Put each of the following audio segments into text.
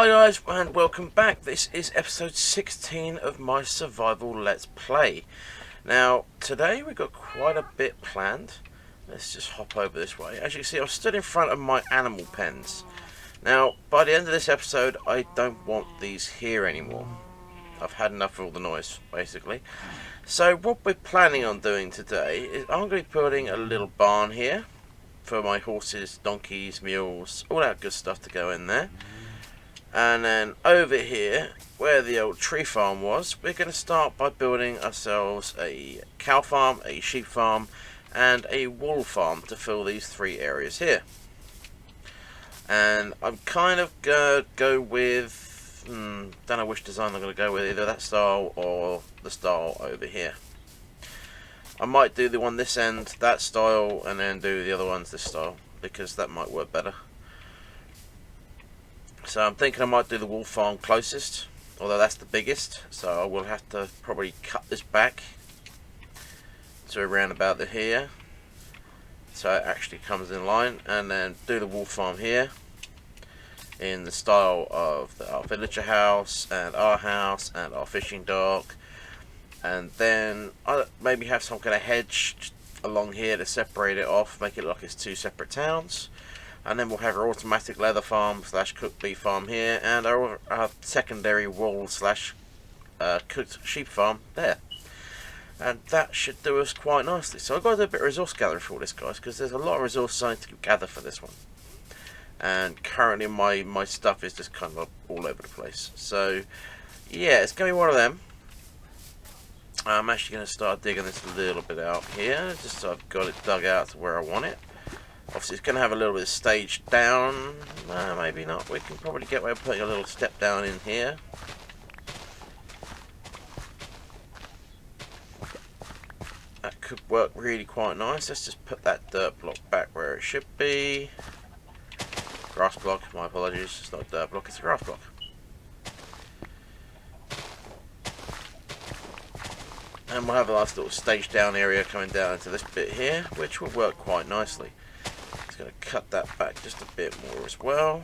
Hi guys, and welcome back. This is episode 16 of my survival let's play. Now today we've got quite a bit planned. Let's just hop over this way. As you can see, I've stood in front of my animal pens. Now by the end of this episode I don't want these here anymore. I've had enough of all the noise basically. So what we're planning on doing today is I'm going to be building a little barn here for my horses, donkeys, mules, all that good stuff to go in there. And then over here, where the old tree farm was, we're going to start by building ourselves a cow farm, a sheep farm, and a wool farm to fill these three areas here. And I'm kind of going to go with, don't know which design I'm going to go with, either that style or the style over here. I might do the one this end, that style, and then do the other ones this style, because that might work better. So I'm thinking I might do the wool farm closest, although that's the biggest, so I will have to probably cut this back to around about here, so it actually comes in line, and then do the wool farm here in the style of our villager house and our fishing dock, and then I'll maybe have some kind of hedge along here to separate it off, make it look like it's two separate towns. And then we'll have our automatic leather farm slash cooked beef farm here, and our secondary wool slash cooked sheep farm there. And that should do us quite nicely. So I've got to do a bit of resource gathering for all this, guys, because there's a lot of resources I need to gather for this one. And currently my stuff is just kind of all over the place. So yeah, it's going to be one of them. I'm actually going to start digging this a little bit out here, just so I've got it dug out to where I want it. Obviously it's going to have a little bit of stage down, maybe not, we can probably get away with putting a little step down in here. That could work really quite nice. Let's just put that dirt block back where it should be. Grass block, my apologies, it's not a dirt block, it's a grass block. And we'll have a nice little stage down area coming down into this bit here, which will work quite nicely. Going to cut that back just a bit more as well.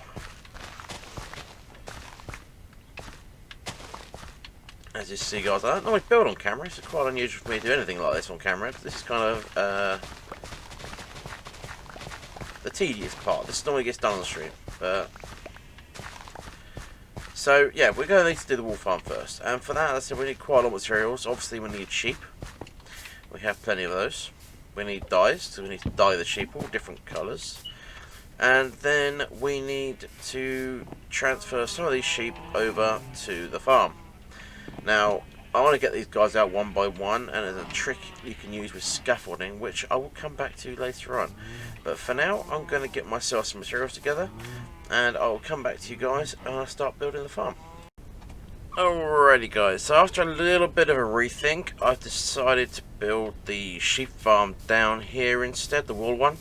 As you see, guys, I don't normally build on camera. It's quite unusual for me to do anything like this on camera. This is kind of the tedious part. This normally gets done on the stream. So yeah, we're going to need to do the wool farm first, and for that, I said we need quite a lot of materials. Obviously, we need sheep. We have plenty of those. We need dyes, so we need to dye the sheep all different colours. And then we need to transfer some of these sheep over to the farm. Now, I want to get these guys out one by one, and there's a trick you can use with scaffolding, which I will come back to later on. But for now, I'm going to get myself some materials together, and I'll come back to you guys and I'll start building the farm. Alrighty guys, so after a little bit of a rethink, I've decided to build the sheep farm down here instead, the wool one,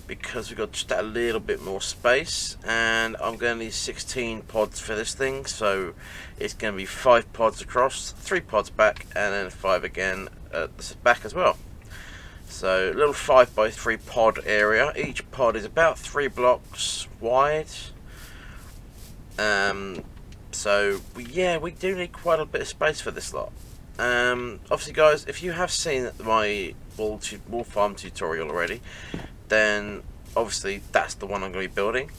because we've got just a little bit more space, and I'm going to need 16 pods for this thing, so it's going to be 5 pods across, 3 pods back, and then 5 again at the back as well. So a little 5 by 3 pod area. Each pod is about 3 blocks wide. So yeah, we do need quite a bit of space for this lot. Obviously guys, if you have seen my wool farm tutorial already, then obviously that's the one I'm going to be building.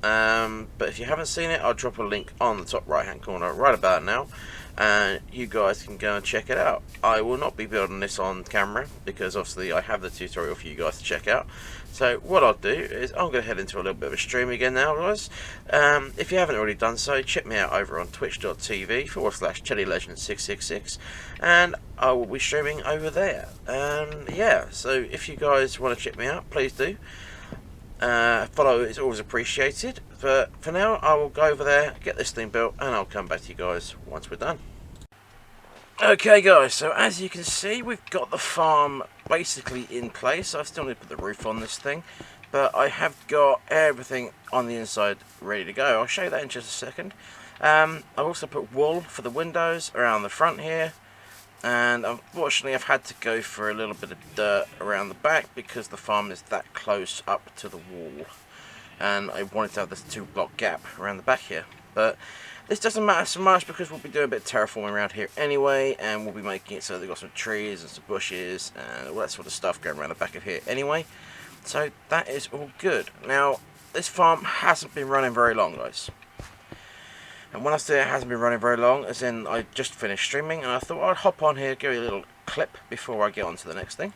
But if you haven't seen it, I'll drop a link on the top right hand corner right about now, and you guys can go and check it out. I will not be building this on camera because obviously I have the tutorial for you guys to check out. So what I'll do is I'm going to head into a little bit of a stream again now, guys. If you haven't already done so, check me out over on twitch.tv/TeddyLegend666, and I will be streaming over there. Yeah, so if you guys want to check me out, please do. Follow is always appreciated, but for now I will go over there, get this thing built, and I'll come back to you guys once we're done. Okay guys, so as you can see, we've got the farm basically in place. I still need to put the roof on this thing, but I have got everything on the inside ready to go. I'll show you that in just a second. I've also put wool for the windows around the front here, and unfortunately I've had to go for a little bit of dirt around the back because the farm is that close up to the wall, and I wanted to have this 2 block gap around the back here. but this doesn't matter so much because we'll be doing a bit of terraforming around here anyway, and we'll be making it so they've got some trees and some bushes and all that sort of stuff going around the back of here anyway. So that is all good. Now, this farm hasn't been running very long, guys. And when I say it hasn't been running very long, as in I just finished streaming, and I thought I'd hop on here, give you a little clip before I get on to the next thing.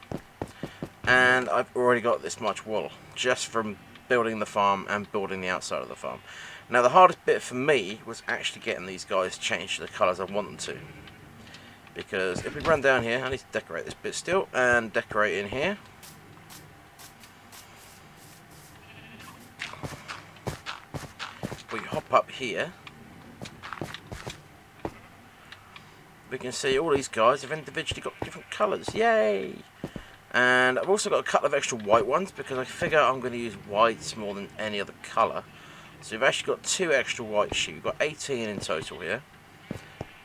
And I've already got this much wool, just from building the farm and building the outside of the farm. Now the hardest bit for me was actually getting these guys changed to the colours I want them to. Because if we run down here, I need to decorate this bit still, and decorate in here. We hop up here, we can see all these guys have individually got different colours. Yay! And I've also got a couple of extra white ones because I figure I'm going to use whites more than any other colour. So we've actually got 2 extra white sheep. We've got 18 in total here.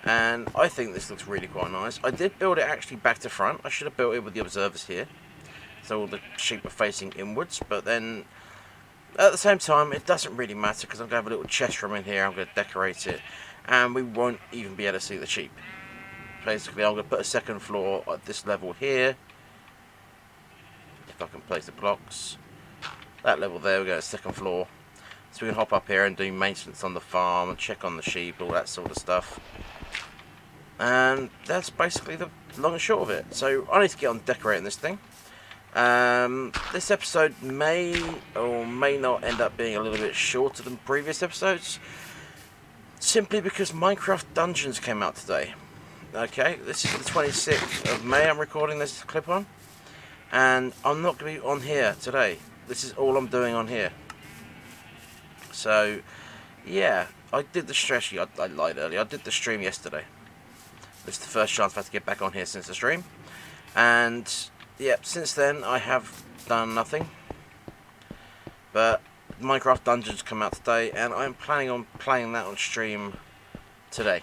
And I think this looks really quite nice. I did build it actually back to front. I should have built it with the observers here, so all the sheep are facing inwards. But then at the same time, it doesn't really matter because I'm going to have a little chest room in here. I'm going to decorate it, and we won't even be able to see the sheep. Basically, I'm going to put a second floor at this level here. If I can place the blocks. That level there, we go to second floor. So we can hop up here and do maintenance on the farm and check on the sheep, all that sort of stuff. And that's basically the long and short of it. So I need to get on decorating this thing. This episode may or may not end up being a little bit shorter than previous episodes, simply because Minecraft Dungeons came out today. Okay, this is the 26th of May I'm recording this clip on, and I'm not going to be on here today. This is all I'm doing on here. So yeah, I did the stretchy. I lied earlier. I did the stream yesterday. This is the first chance I've had to get back on here since the stream, and yeah, since then I have done nothing. But Minecraft Dungeons come out today, and I'm planning on playing that on stream today,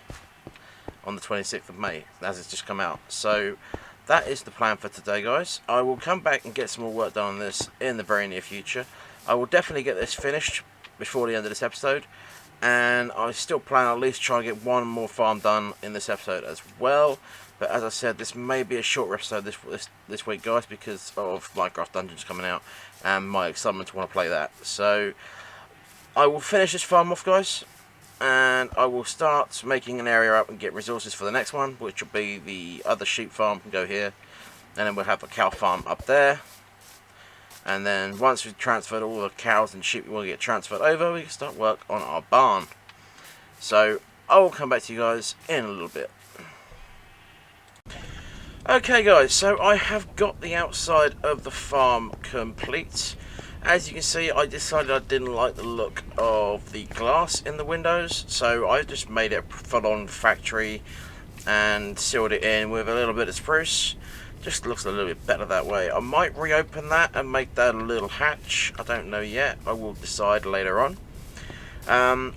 on the 26th of May, as it's just come out. So that is the plan for today, guys. I will come back and get some more work done on this in the very near future. I will definitely get this finished before the end of this episode, and I still plan at least try and get one more farm done in this episode as well. But as I said, this may be a shorter episode this week, guys, because of Minecraft Dungeons coming out and my excitement to want to play that. So I will finish this farm off, guys, and I will start making an area up and get resources for the next one, which will be the other sheep farm can go here, and then we'll have a cow farm up there. And then once we've transferred all the cows and sheep we want to get transferred over, we can start work on our barn. So I will come back to you guys in a little bit. Okay guys, so I have got the outside of the farm complete. As you can see, I decided I didn't like the look of the glass in the windows, so I just made it a full-on factory and sealed it in with a little bit of spruce. Just looks a little bit better that way. I might reopen that and make that a little hatch. I don't know yet. I will decide later on.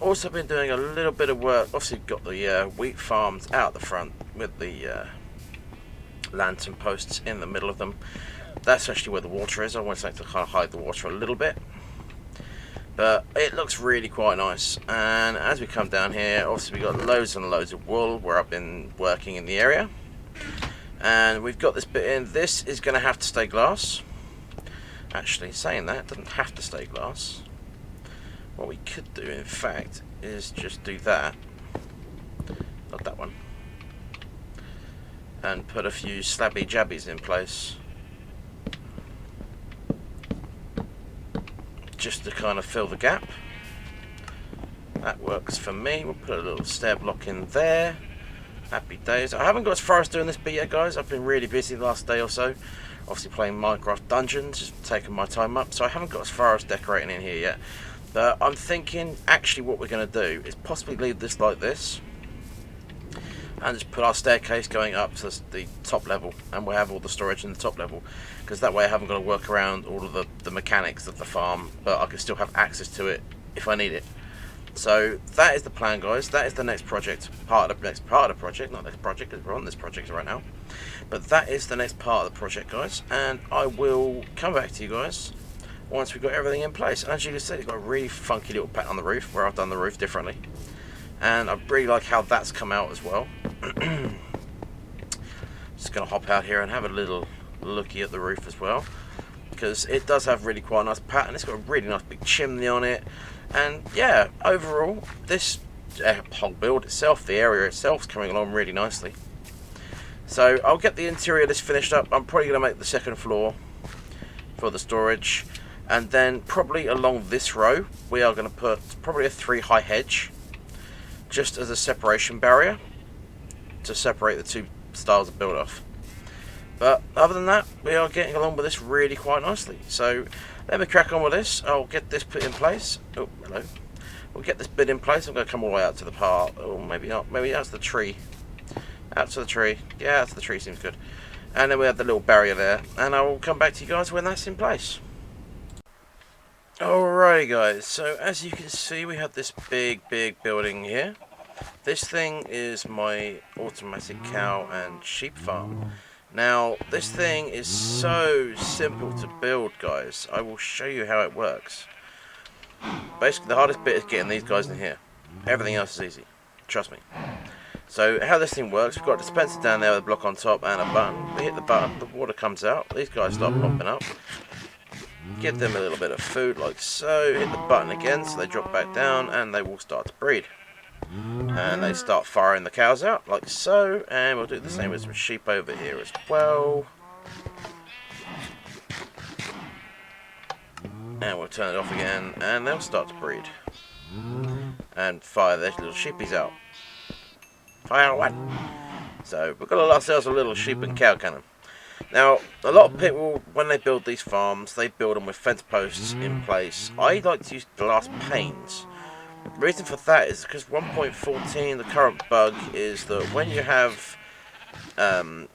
Also been doing a little bit of work. Obviously got the wheat farms out the front with the lantern posts in the middle of them. That's actually where the water is. I want to kind of hide the water a little bit. But it looks really quite nice. And as we come down here, obviously we've got loads and loads of wool where I've been working in the area. And we've got this bit in. This is going to have to stay glass. Actually, saying that, it doesn't have to stay glass. What we could do, in fact, is just do that. Not that one. And put a few slabby jabbies in place. Just to kind of fill the gap. That works for me. We'll put a little stair block in there. Happy days. I haven't got as far as doing this bit yet, guys. I've been really busy the last day or so. Obviously playing Minecraft Dungeons, just taking my time up. So I haven't got as far as decorating in here yet. But I'm thinking, actually what we're going to do is possibly leave this like this. And just put our staircase going up to the top level. And we'll have all the storage in the top level. Because that way I haven't got to work around all of the mechanics of the farm. But I can still have access to it if I need it. So that is the plan, guys. That is the next project, part of the next part of the project, not next project because we're on this project right now. But that is the next part of the project, guys, and I will come back to you guys once we've got everything in place. And as you can see, it's got a really funky little pattern on the roof where I've done the roof differently. and I really like how that's come out as well. Just gonna hop out here and have a little looky at the roof as well, because it does have really quite a nice pattern. It's got a really nice big chimney on it, and yeah, overall this whole build itself, the area itself, is coming along really nicely. So I'll get the interior of this finished up. I'm probably going to make the second floor for the storage, and then probably along this row we are going to put probably a 3-high hedge, just as a separation barrier to separate the two styles of build off. But other than that, we are getting along with this really quite nicely. So let me crack on with this. I'll get this put in place. Oh, hello. We'll get this bit in place. I'm going to come all the way out to the part. Oh, maybe not. Maybe out to the tree. Out to the tree. Yeah, out to the tree seems good. And then we have the little barrier there. And I will come back to you guys when that's in place. Alrighty guys, so as you can see, we have this big building here. This thing is my automatic cow and sheep farm. Now, this thing is so simple to build, guys. I will show you how it works. Basically, the hardest bit is getting these guys in here. Everything else is easy. Trust me. So, how this thing works, we've got a dispenser down there with a block on top and a button. We hit the button, the water comes out. These guys start popping up. Give them a little bit of food like so. Hit the button again so they drop back down and they will start to breed. And they start firing the cows out like so, and we'll do the same with some sheep over here as well. And we'll turn it off again and they'll start to breed and fire their little sheepies out. Fire one. So we've got ourselves a little sheep and cow cannon. Now, a lot of people, when they build these farms, they build them with fence posts in place. I like to use glass panes. The reason for that is because 1.14, the current bug is that when you have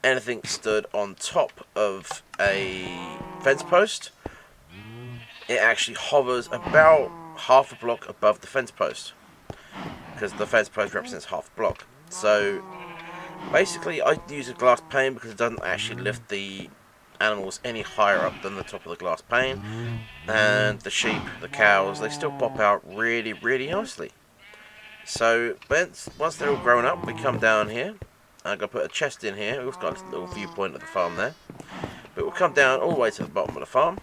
anything stood on top of a fence post, it actually hovers about half a block above the fence post, because the fence post represents half a block. So basically I use a glass pane because it doesn't actually lift the animals any higher up than the top of the glass pane, and the sheep, the cows, they still pop out really nicely. So once they're all grown up, we come down here. I'm going to put a chest in here. We've got a little viewpoint of the farm there, but we'll come down all the way to the bottom of the farm.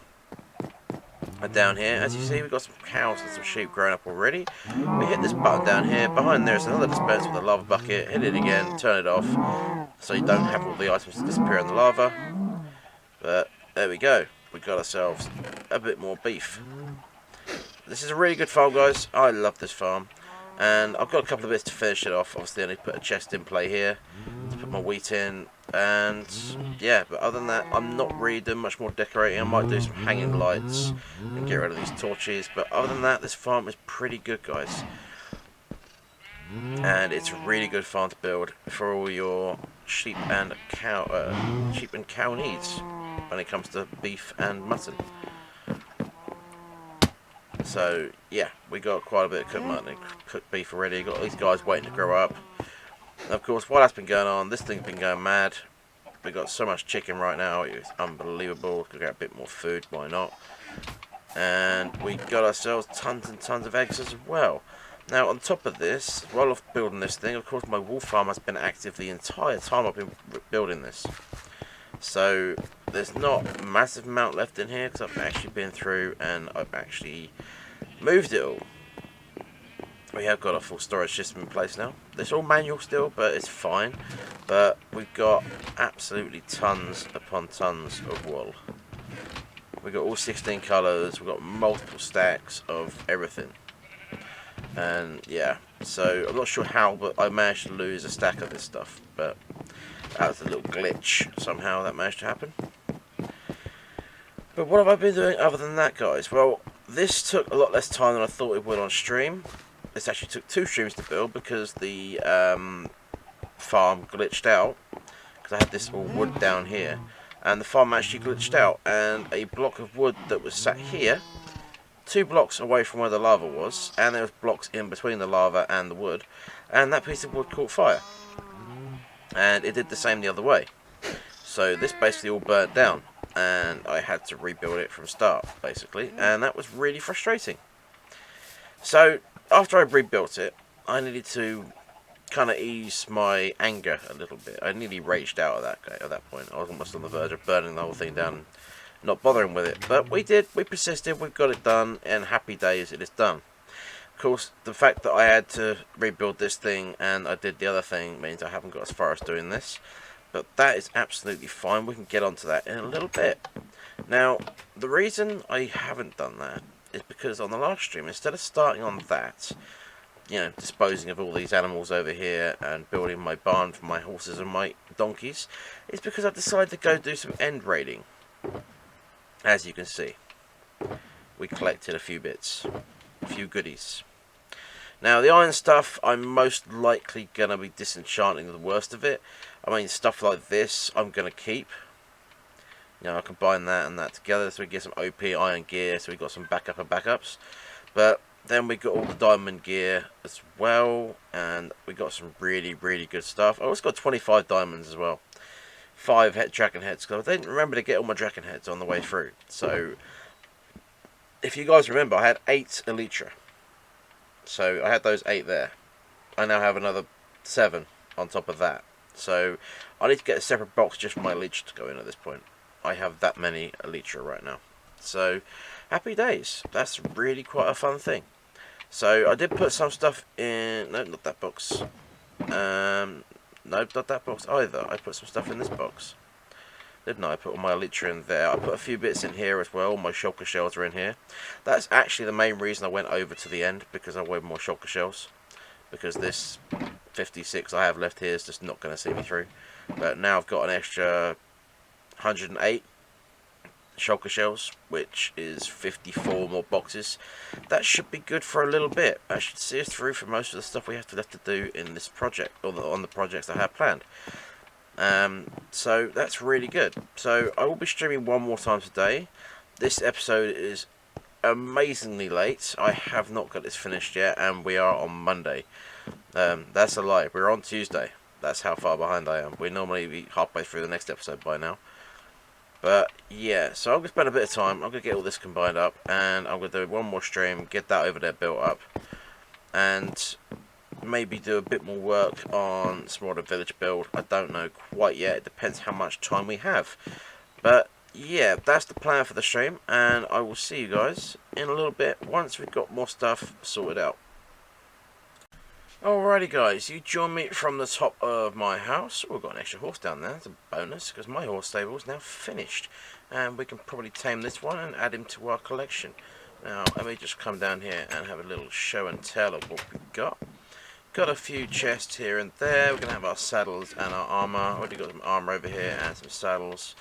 And down here, as you see, we've got some cows and some sheep growing up already. We hit this button down here. Behind there is another dispenser with a lava bucket. Hit it again, turn it off, so you don't have all the items disappear in the lava. But there we go. We got ourselves a bit more beef. This is a really good farm, guys. I love this farm. And I've got a couple of bits to finish it off. Obviously, I need to put a chest in play here to put my wheat in. And yeah, but other than that, I'm not really doing much more decorating. I might do some hanging lights and get rid of these torches. But other than that, this farm is pretty good, guys. And it's a really good farm to build for all your sheep and cow needs when it comes to beef and mutton. So yeah, we got quite a bit of cooked mutton and cooked beef already. Got these guys waiting to grow up. And of course, while that's been going on, this thing's been going mad. We got so much chicken right now, it's unbelievable. Could get a bit more food, why not? And we got ourselves tons and tons of eggs as well. Now, on top of this, while I'm building this thing, of course, my wool farm has been active the entire time I've been building this. So there's not a massive amount left in here because I've actually been through and I've actually moved it all. We have got a full storage system in place now. It's all manual still, but it's fine. But we've got absolutely tons upon tons of wool. We've got all 16 colours. We've got multiple stacks of everything. And yeah, so I'm not sure how, but I managed to lose a stack of this stuff. But that was a little glitch. Somehow that managed to happen. But what have I been doing other than that, guys? Well, this took a lot less time than I thought it would on stream. This actually took 2 streams to build because the farm glitched out. Because I had this all wood down here. And the farm actually glitched out. And a block of wood that was sat here, 2 blocks away from where the lava was, and there was blocks in between the lava and the wood, and that piece of wood caught fire. And it did the same the other way. So this basically all burnt down, and I had to rebuild it from start, basically, and that was really frustrating. So after I rebuilt it, I needed to kind of ease my anger a little bit. I nearly raged out at that point. I was almost on the verge of burning the whole thing down and not bothering with it. But we did. We persisted. We got it done. And happy days, it is done. Of course, the fact that I had to rebuild this thing and I did the other thing means I haven't got as far as doing this. But that is absolutely fine. We can get onto that in a little bit. Now, the reason I haven't done that is because on the last stream, instead of starting on that, you know, disposing of all these animals over here and building my barn for my horses and my donkeys, it's because I've decided to go do some end raiding. As you can see, we collected a few bits, a few goodies. Now, the iron stuff, I'm most likely going to be disenchanting the worst of it. I mean, stuff like this, I'm going to keep. You know, I combine that and that together, so we get some OP iron gear, so we got some backup and backups. But then we got all the diamond gear as well, and we got some really, really good stuff. I also got 25 diamonds as well. 5 dragon heads, because I didn't remember to get all my dragon heads on the way through. So, if you guys remember, I had 8 elytra. So, I had those 8 there. I now have another 7 on top of that. So, I need to get a separate box just for my elytra to go in at this point. I have that many elytra right now. So, happy days. That's really quite a fun thing. So, I did put some stuff in... No, not that box. No, not that box either. I put some stuff in this box. Didn't I? I put all my elytra in there. I put a few bits in here as well. My shulker shells are in here. That's actually the main reason I went over to the end, because I wanted more shulker shells. Because this 56 I have left here is just not going to see me through. But now I've got an extra 108 shulker shells, which is 54 more boxes. That should be good for a little bit. That should see us through for most of the stuff we have to do in this project, or on the projects I have planned. So that's really good. So I will be streaming one more time today. This episode is amazingly late. I have not got this finished yet, and we are on Monday. That's a lie. We're on Tuesday. That's how far behind I am. We normally be halfway through the next episode by now. But yeah, so I'm going to spend a bit of time. I'm going to get all this combined up, and I'm going to do one more stream, get that over there built up, and maybe do a bit more work on some more of the village build. I don't know quite yet. It depends how much time we have. But yeah, that's the plan for the stream, and I will see you guys in a little bit once we've got more stuff sorted out. Alrighty guys, you join me from the top of my house. We've got an extra horse down there. It's a bonus because my horse stable is now finished, and we can probably tame this one and add him to our collection. Now let me just come down here and have a little show and tell of what we've got. Got a few chests here and there. We're going to have our saddles and our armour. Already got some armour over here and some saddles.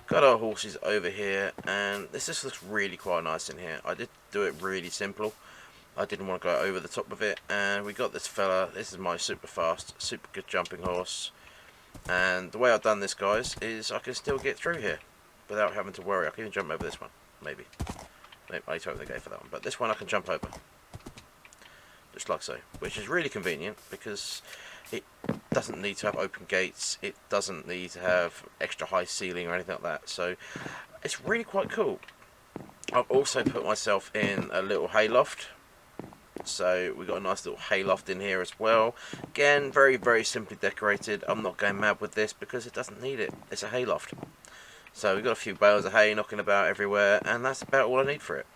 Got our horses over here, and this just looks really quite nice in here. I did do it really simple. I didn't want to go over the top of it, and we got this fella. This is my super fast, super good jumping horse, and the way I've done this, guys, is I can still get through here without having to worry. I can even jump over this one, maybe I need to open the gate for that one, but this one I can jump over, just like so, which is really convenient because it doesn't need to have open gates, it doesn't need to have extra high ceiling or anything like that, so it's really quite cool. I've also put myself in a little hayloft. So we've got a nice little hayloft in here as well. Again, very, very simply decorated. I'm not going mad with this because it doesn't need it. It's a hayloft. So we've got a few bales of hay knocking about everywhere, and that's about all I need for it.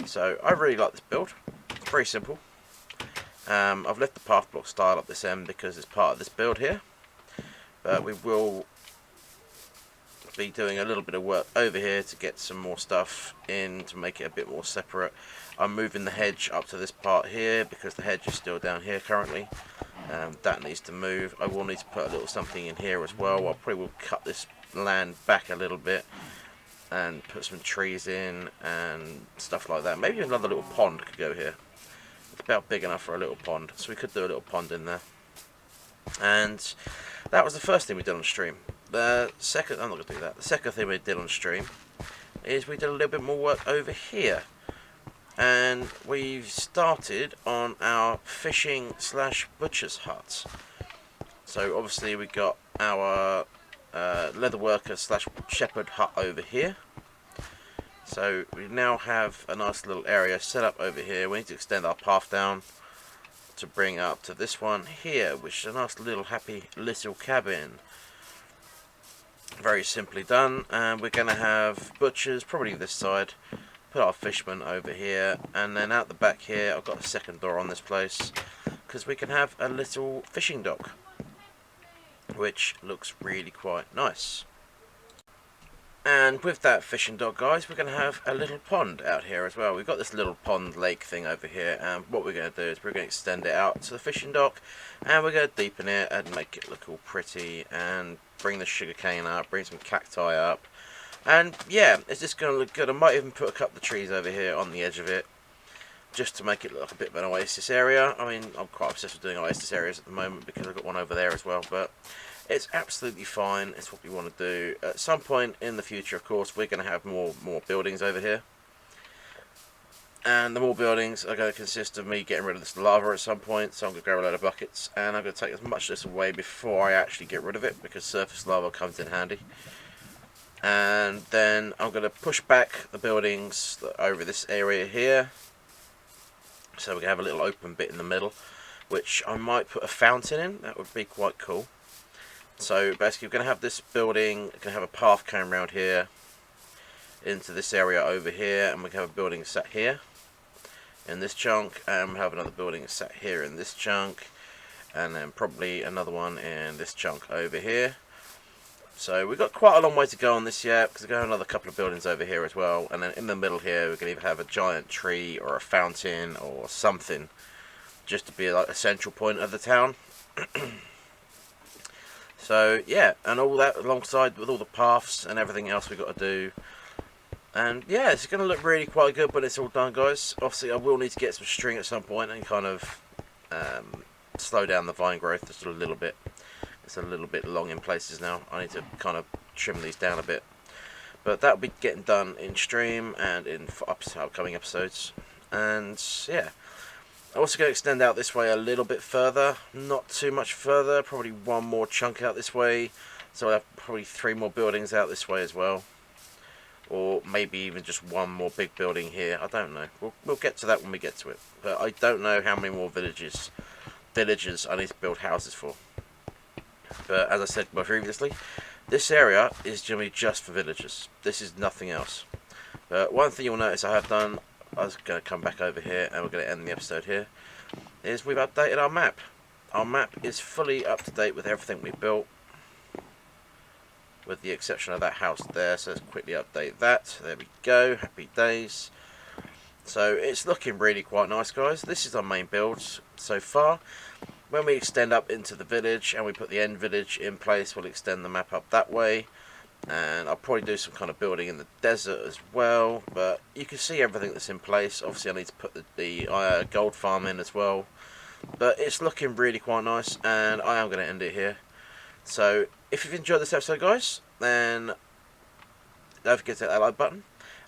So I really like this build. It's very simple. I've left the path block style up this end because it's part of this build here. But we will be doing a little bit of work over here to get some more stuff in to make it a bit more separate. I'm moving the hedge up to this part here because the hedge is still down here currently. That needs to move. I will need to put a little something in here as well. I probably will cut this land back a little bit and put some trees in and stuff like that. Maybe another little pond could go here. It's about big enough for a little pond, so we could do a little pond in there. And that was the first thing we did on stream. The second, I'm not going to do that. The second thing we did on stream is we did a little bit more work over here. And we've started on our fishing / butcher's hut. So obviously we got our leatherworker / shepherd hut over here. So we now have a nice little area set up over here. We need to extend our path down. to bring up to this one here, which is a nice little happy little cabin. Very simply done. And we're going to have butchers probably this side, put our fishermen over here, and then out the back here I've got a second door on this place because we can have a little fishing dock, which looks really quite nice. And with that fishing dock, guys, we're going to have a little pond out here as well. We've got this little pond lake thing over here, and what we're going to do is we're going to extend it out to the fishing dock, and we're going to deepen it and make it look all pretty, and bring the sugarcane up, bring some cacti up, and yeah, it's just going to look good. I might even put a couple of trees over here on the edge of it, just to make it look like a bit of an oasis area. I mean, I'm quite obsessed with doing oasis areas at the moment because I've got one over there as well, but it's absolutely fine. It's what we want to do. At some point in the future, of course, we're going to have more buildings over here. And the more buildings are going to consist of me getting rid of this lava at some point. So I'm going to grab a load of buckets, and I'm going to take as much of this away before I actually get rid of it, because surface lava comes in handy. And then I'm going to push back the buildings over this area here. So we can have a little open bit in the middle, which I might put a fountain in. That would be quite cool. So basically we're going to have this building, going to have a path coming around here into this area over here, and we can have a building sat here in this chunk, and we have another building sat here in this chunk, and then probably another one in this chunk over here. So we've got quite a long way to go on this yet, because we've got another couple of buildings over here as well, and then in the middle here we can either have a giant tree or a fountain or something, just to be like a central point of the town. So yeah, and all that alongside with all the paths and everything else we've got to do. And yeah, it's going to look really quite good when it's all done, guys. Obviously I will need to get some string at some point and kind of slow down the vine growth just a little bit. It's a little bit long in places now. I need to kind of trim these down a bit. But that'll be getting done in stream and in upcoming episodes. And yeah, I'm also going to extend out this way a little bit further, not too much further, probably one more chunk out this way, so I'll have probably 3 more buildings out this way as well, or maybe even just one more big building here. I don't know, we'll get to that when we get to it, but I don't know how many more villagers I need to build houses for. But as I said previously, this area is generally just for villagers. This is nothing else. But one thing you'll notice I have done, I was going to come back over here and we're going to end the episode here, is we've updated our map. Our map is fully up to date with everything we built, with the exception of that house there, so let's quickly update that. There we go, happy days. So it's looking really quite nice, guys. This is our main build so far. When we extend up into the village and we put the end village in place, we'll extend the map up that way. And I'll probably do some kind of building in the desert as well, but you can see everything that's in place. Obviously I need to put the gold farm in as well, but it's looking really quite nice, and I am going to end it here. So if you've enjoyed this episode, guys, then don't forget to hit that like button,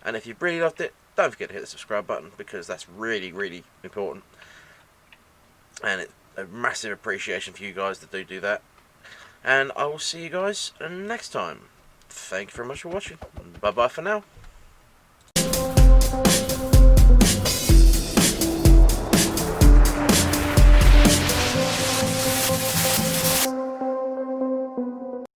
and if you've really loved it, don't forget to hit the subscribe button, because that's really important, and it's a massive appreciation for you guys that do that. And I will see you guys next time. Thank you very much for watching. Bye bye for now.